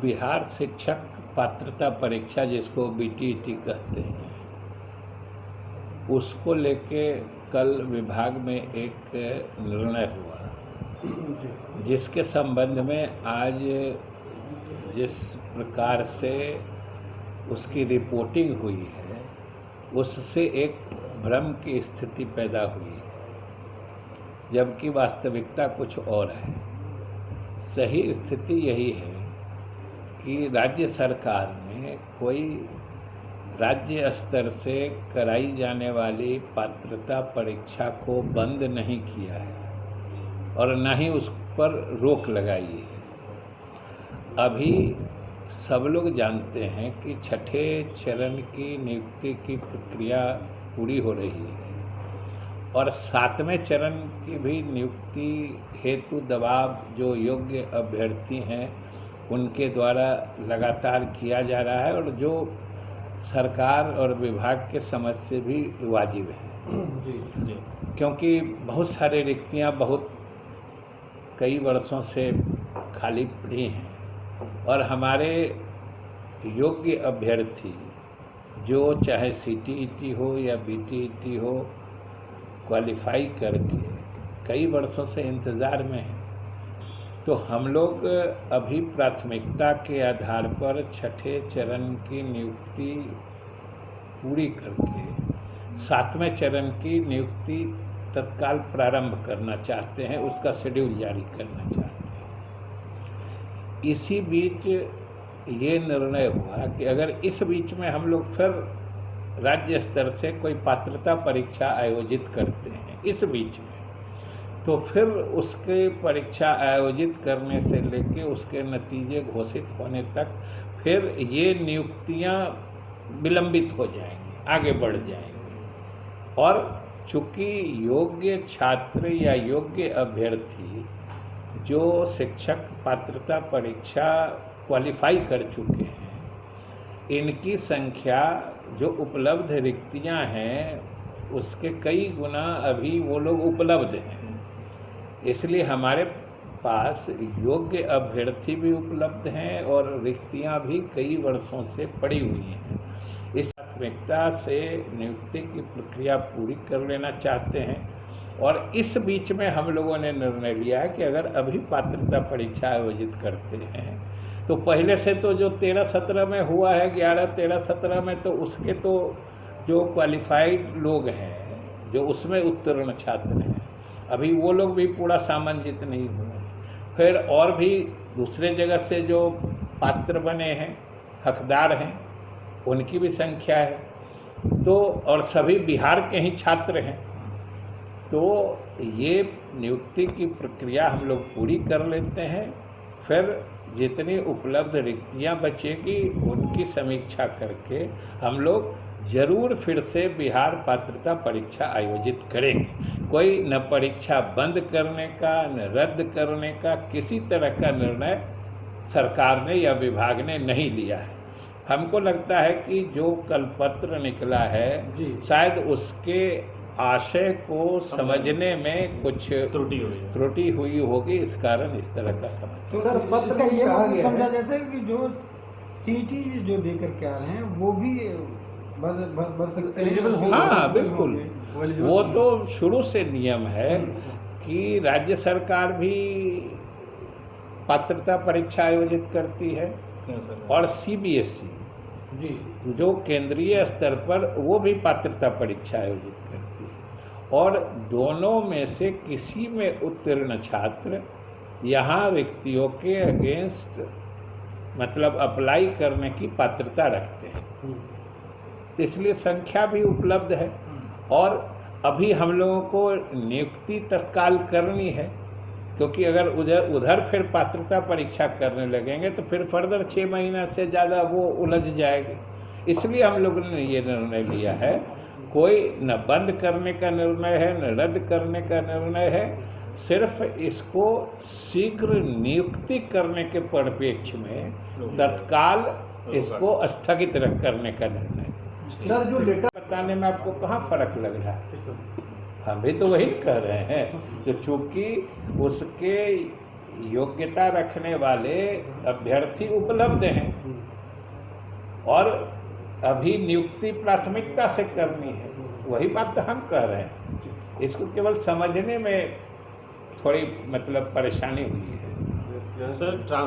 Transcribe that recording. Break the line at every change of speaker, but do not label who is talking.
बिहार शिक्षक पात्रता परीक्षा जिसको बीटीईटी कहते हैं, उसको लेके कल विभाग में एक निर्णय हुआ जिसके संबंध में आज जिस प्रकार से उसकी रिपोर्टिंग हुई है उससे एक भ्रम की स्थिति पैदा हुई है, जबकि वास्तविकता कुछ और है। सही स्थिति यही है कि राज्य सरकार ने कोई राज्य स्तर से कराई जाने वाली पात्रता परीक्षा को बंद नहीं किया है और न ही उस पर रोक लगाई है। अभी सब लोग जानते हैं कि छठे चरण की नियुक्ति की प्रक्रिया पूरी हो रही है और सातवें चरण की भी नियुक्ति हेतु दबाव जो योग्य अभ्यर्थी हैं उनके द्वारा लगातार किया जा रहा है और जो सरकार और विभाग के समझ से भी वाजिब है। जी। क्योंकि बहुत सारे रिक्तियां बहुत कई वर्षों से खाली पड़ी हैं और हमारे योग्य अभ्यर्थी जो चाहे सीटीईटी हो या बीटीईटी हो क्वालिफाई करके कई वर्षों से इंतज़ार में हैं। तो हम लोग अभी प्राथमिकता के आधार पर छठे चरण की नियुक्ति पूरी करके सातवें चरण की नियुक्ति तत्काल प्रारंभ करना चाहते हैं, उसका शेड्यूल जारी करना चाहते हैं। इसी बीच ये निर्णय हुआ कि अगर इस बीच में हम लोग फिर राज्य स्तर से कोई पात्रता परीक्षा आयोजित करते हैं इस बीच में, तो फिर उसके परीक्षा आयोजित करने से लेके उसके नतीजे घोषित होने तक फिर ये नियुक्तियां विलंबित हो जाएंगी, आगे बढ़ जाएंगी। और चूँकि योग्य छात्र या योग्य अभ्यर्थी जो शिक्षक पात्रता परीक्षा क्वालिफाई कर चुके हैं, इनकी संख्या जो उपलब्ध रिक्तियां हैं उसके कई गुना अभी वो लोग उपलब्ध हैं। इसलिए हमारे पास योग्य अभ्यर्थी भी उपलब्ध हैं और रिक्तियां भी कई वर्षों से पड़ी हुई हैं। इस प्राथमिकता से नियुक्ति की प्रक्रिया पूरी कर लेना चाहते हैं और इस बीच में हम लोगों ने निर्णय लिया है कि अगर अभी पात्रता परीक्षा आयोजित करते हैं तो पहले से तो जो 13-17 में हुआ है 11-13-17 में, तो उसके तो जो क्वालिफाइड लोग हैं जो उसमें उत्तीर्ण छात्र हैं अभी वो लोग भी पूरा सामंजित नहीं हुए। फिर और भी दूसरे जगह से जो पात्र बने हैं, हकदार हैं, उनकी भी संख्या है। तो और सभी बिहार के ही छात्र हैं। तो ये नियुक्ति की प्रक्रिया हम लोग पूरी कर लेते हैं, फिर जितनी उपलब्ध रिक्तियां बचेगी उनकी समीक्षा करके हम लोग जरूर फिर से बिहार पात्रता परीक्षा आयोजित करेंगे। कोई न परीक्षा बंद करने का न रद्द करने का किसी तरह का निर्णय सरकार ने या विभाग ने नहीं लिया है। हमको लगता है कि जो कल पत्र निकला है शायद उसके आशय को समझने में कुछ त्रुटि हुई होगी, इस कारण इस तरह का समझ।
सर पत्र का ये समझा जैसे कि जो सीटी जो देकर के आ रहे हैं वो भी भर सकते हैं।
हाँ बिल्कुल, वो तो शुरू से नियम है कि राज्य सरकार भी पात्रता परीक्षा आयोजित करती है और सीबीएसई जी जो केंद्रीय स्तर पर वो भी पात्रता परीक्षा आयोजित करती है और दोनों में से किसी में उत्तीर्ण छात्र यहाँ रिक्तियों के अगेंस्ट मतलब अप्लाई करने की पात्रता रखते हैं। तो इसलिए संख्या भी उपलब्ध है और अभी हम लोगों को नियुक्ति तत्काल करनी है, क्योंकि अगर उधर फिर पात्रता परीक्षा करने लगेंगे तो फिर फर्दर 6 महीना से ज़्यादा वो उलझ जाएगी। इसलिए हम लोगों ने ये निर्णय लिया है, कोई न बंद करने का निर्णय है न रद्द करने का निर्णय है, सिर्फ इसको शीघ्र नियुक्ति करने के परिप्रेक्ष्य में तत्काल इसको स्थगित करने का निर्णय।
सर जो लेटर
बताने में आपको कहाँ फर्क लग रहा है? हम भी तो वही कह रहे हैं, जो चूँकि उसके योग्यता रखने वाले अभ्यर्थी उपलब्ध हैं और अभी नियुक्ति प्राथमिकता से करनी है। वही बात तो हम कह रहे हैं। इसको केवल समझने में थोड़ी मतलब परेशानी हुई है।
सर